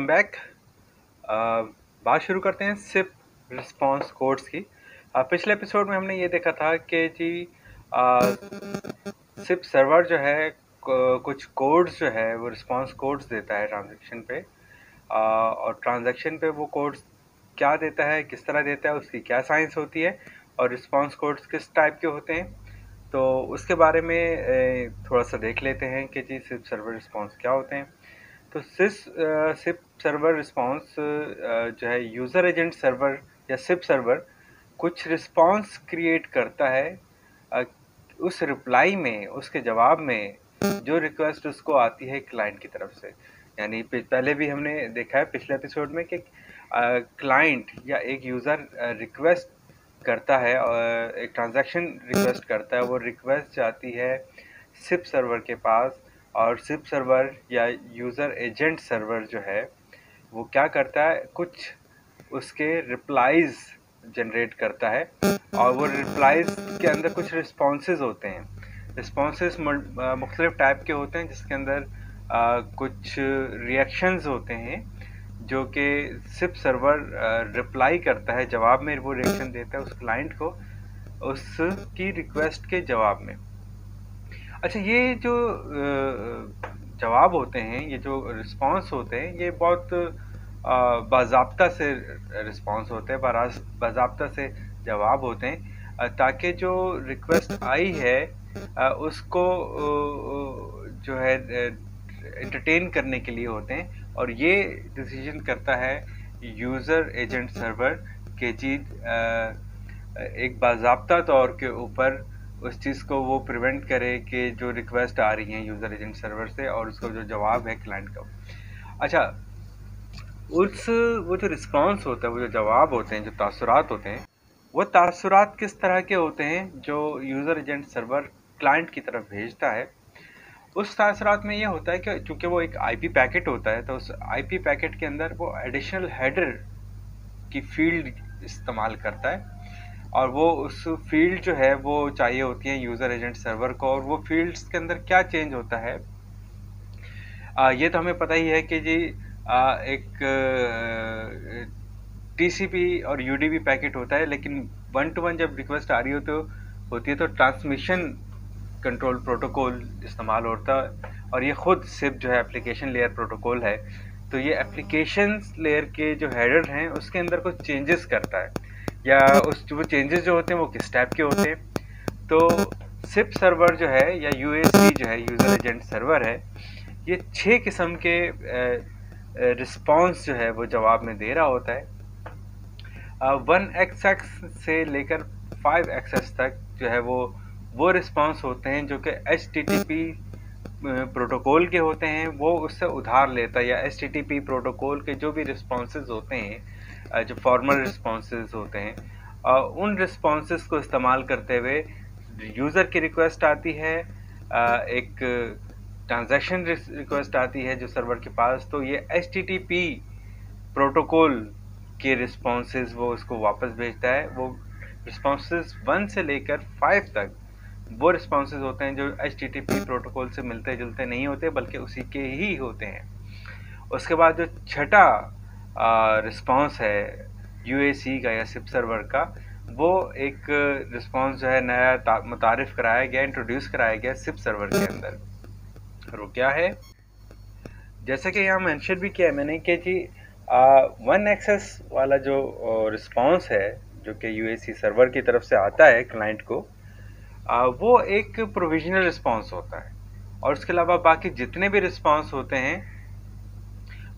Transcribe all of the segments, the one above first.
Back. बात शुरू करते हैं सिप रिस्पांस कोड्स की। पिछले एपिसोड में हमने ये देखा था कि जी सिप सर्वर जो है कुछ कोड्स जो है वो रिस्पांस कोड्स देता है ट्रांजैक्शन पे। और ट्रांजैक्शन पे वो कोड्स क्या देता है, किस तरह देता है, उसकी क्या साइंस होती है और रिस्पांस कोड्स किस टाइप के होते हैं, तो उसके बारे में थोड़ा सा देख लेते हैं कि जी सिप सर्वर रिस्पांस क्या होते हैं। तो सिप सर्वर रिस्पांस जो है यूज़र एजेंट सर्वर या सिप सर्वर कुछ रिस्पांस क्रिएट करता है उस रिप्लाई में, उसके जवाब में जो रिक्वेस्ट उसको आती है क्लाइंट की तरफ से। यानी पहले भी हमने देखा है पिछले एपिसोड में कि क्लाइंट या एक यूज़र रिक्वेस्ट करता है और एक ट्रांजैक्शन रिक्वेस्ट करता है, वो रिक्वेस्ट जाती है सिप सर्वर के पास और सिप सर्वर या यूज़र एजेंट सर्वर जो है वो क्या करता है, कुछ उसके रिप्लाइज जनरेट करता है और वो रिप्लाइज के अंदर कुछ रिस्पॉन्सेज होते हैं। रिस्पॉन्सेज मुख्तलिफ टाइप के होते हैं जिसके अंदर कुछ रिएक्शंस होते हैं जो कि सिप सर्वर रिप्लाई करता है, जवाब में वो रिएक्शन देता है उस क्लाइंट को उसकी रिक्वेस्ट के जवाब में। अच्छा, ये जो जवाब होते हैं, ये जो रिस्पांस होते हैं, ये बहुत बाज़ाब्ता से रिस्पांस होते हैं, बाज़ाब्ता से जवाब होते हैं ताकि जो रिक्वेस्ट आई है उसको जो है एंटरटेन करने के लिए होते हैं। और ये डिसीजन करता है यूज़र एजेंट सर्वर के जी एक बाज़ाब्ता तौर के ऊपर उस चीज़ को वो प्रिवेंट करे कि जो रिक्वेस्ट आ रही है यूज़र एजेंट सर्वर से और उसका जो जवाब है क्लाइंट का। अच्छा, वो जो रिस्पांस होता है, वो जो जवाब होते हैं, जो तासुरात होते हैं, वो तासुरात किस तरह के होते हैं जो यूज़र एजेंट सर्वर क्लाइंट की तरफ भेजता है। उस तासुरात में ये होता है कि चूँकि वो एक आईपी पैकेट होता है तो उस आईपी पैकेट के अंदर वो एडिशनल हेडर की फील्ड इस्तेमाल करता है और वो उस फील्ड जो है वो चाहिए होती है यूज़र एजेंट सर्वर को। और वो फील्ड्स के अंदर क्या चेंज होता है ये तो हमें पता ही है कि जी एक टीसीपी और यूडीपी पैकेट होता है, लेकिन 1 to 1 जब रिक्वेस्ट आ रही होती है तो ट्रांसमिशन कंट्रोल प्रोटोकॉल इस्तेमाल होता है और ये खुद सिप जो है एप्लीकेशन लेयर प्रोटोकॉल है। तो ये एप्लीकेशन लेयर के जो हेडर हैं उसके अंदर कुछ चेंजेस करता है, या वो चेंजेस जो होते हैं वो किस टाइप के होते हैं। तो सिप सर्वर जो है या यूएसी जो है यूज़र एजेंट सर्वर है, ये 6 किस्म के रिस्पांस जो है वो जवाब में दे रहा होता है। 1xx से लेकर 5xx तक जो है वो रिस्पांस होते हैं जो कि HTTP प्रोटोकॉल के होते हैं, वो उससे उधार लेता है। या HTTP प्रोटोकॉल के जो भी रिस्पॉन्सेज होते हैं, जो फॉर्मल रिस्पॉन्सेज होते हैं, उन रिस्पॉन्सेज को इस्तेमाल करते हुए यूज़र की रिक्वेस्ट आती है, एक ट्रांजैक्शन रिक्वेस्ट आती है जो सर्वर के पास, तो ये HTTP प्रोटोकॉल के रिस्पॉन्सेज वो उसको वापस भेजता है। वो रिस्पॉन्सेज 1 से लेकर 5 तक वो रिस्पॉन्सेज होते हैं जो HTTP प्रोटोकॉल से मिलते जुलते नहीं होते बल्कि उसी के ही होते हैं। उसके बाद जो छठा रिस्पॉन्स है यूएसी का या सिप सर्वर का, वो एक रिस्पॉन्स जो है नया मुतारिफ कराया गया, इंट्रोड्यूस कराया गया सिप सर्वर के अंदर। और वो क्या है, जैसे कि यहाँ मेंशन भी किया है मैंने कि जी 1xx वाला जो रिस्पॉन्स है जो कि यूएसी सर्वर की तरफ से आता है क्लाइंट को, वो एक प्रोविजनल रिस्पांस होता है। और उसके अलावा बाकी जितने भी रिस्पांस होते हैं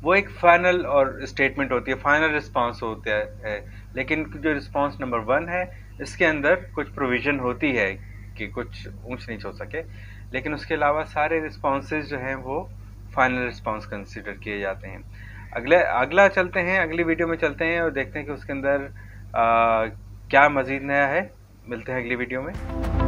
वो एक फाइनल और स्टेटमेंट होती है, फाइनल रिस्पांस होता है। लेकिन जो रिस्पांस नंबर 1 है इसके अंदर कुछ प्रोविजन होती है कि कुछ ऊंच नीच हो सके, लेकिन उसके अलावा सारे रिस्पॉन्सेज जो हैं वो फाइनल रिस्पांस कंसिडर किए जाते हैं। अगला चलते हैं, अगली वीडियो में चलते हैं और देखते हैं कि उसके अंदर क्या मज़ीद नया है। मिलते हैं अगली वीडियो में।